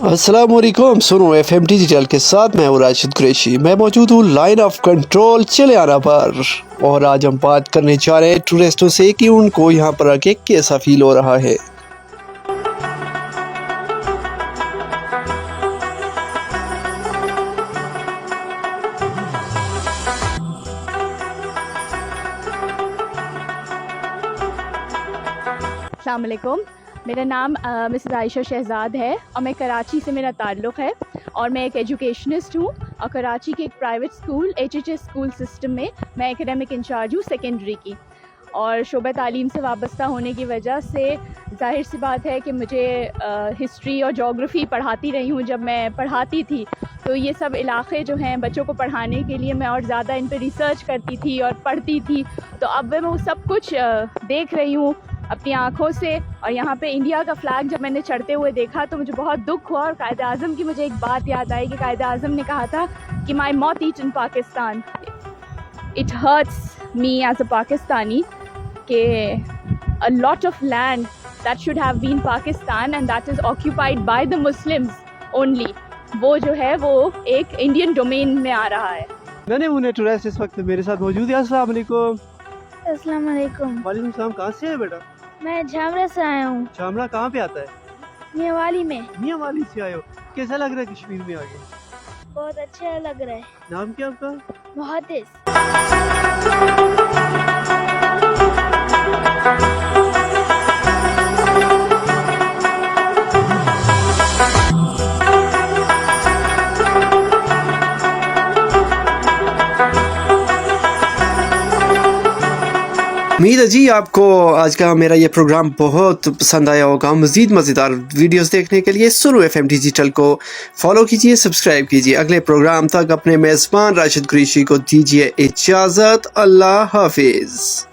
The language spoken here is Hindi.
अस्सलाम वालेकुम। सुनो FM डिजिटल के साथ मैं हूँ राशिद कुरैशी। मैं मौजूद हूँ लाइन ऑफ कंट्रोल चिलियाना पर और आज हम बात करने जा रहे हैं टूरिस्टों से कि उनको यहाँ पर आके कैसा फील हो रहा है। अस्सलाम वालेकुम। मेरा नाम मिसेस आयशा शहजाद है और मैं कराची से मेरा ताल्लुक़ है और मैं एक एजुकेशनिस्ट हूँ और कराची के एक private school HHS school system में मैं एकेडमिक इंचार्ज हूँ सेकेंडरी की। और शोबा तालीम से वाबस्ता होने की वजह से ज़ाहिर सी बात है कि मुझे हिस्ट्री और जोग्राफ़ी पढ़ाती रही हूँ। जब मैं पढ़ाती थी तो ये सब इलाक़े जो हैं बच्चों को पढ़ाने के लिए मैं और ज़्यादा इन पर रिसर्च करती थी और पढ़ती थी। तो अब मैं वो सब कुछ देख रही हूँ अपनी आँखों से। और यहाँ पे इंडिया का फ्लैग जब मैंने चढ़ते हुए देखा तो मुझे बहुत दुख हुआ और कायद आज़म की मुझे एक बात याद आई कि कायद आज़म ने कहा था कि माई मौत eat in Pakistan. It hurts me as a Pakistani कि a lot of land that should have been Pakistan and that is occupied by the Muslims only, वो जो है वो एक इंडियन डोमेन में आ रहा है। मैंने उन्हें टूरिस्ट इस वक्त मेरे साथ मौजूद है। अस्सलाम वालेकुम। अस्सलाम वालेकुम। वालेकुम सलाम। कहाँ से है बेटा? मैं झामरा से आया हूँ। शामला कहाँ पे आता है? मियाँवाली में। मियाँवाली से आए हो। कैसा लग रहा है कश्मीर में आके? बहुत अच्छा लग रहा है। नाम क्या आपका? मुहद्दिस। उम्मीद है जी आपको आज का मेरा ये प्रोग्राम बहुत पसंद आया होगा। मज़ीद मज़ेदार वीडियोस देखने के लिए सुनो FM डिजिटल को फॉलो कीजिए, सब्सक्राइब कीजिए। अगले प्रोग्राम तक अपने मेज़बान राशिद कुरैशी को दीजिए इजाज़त। अल्लाह हाफिज़।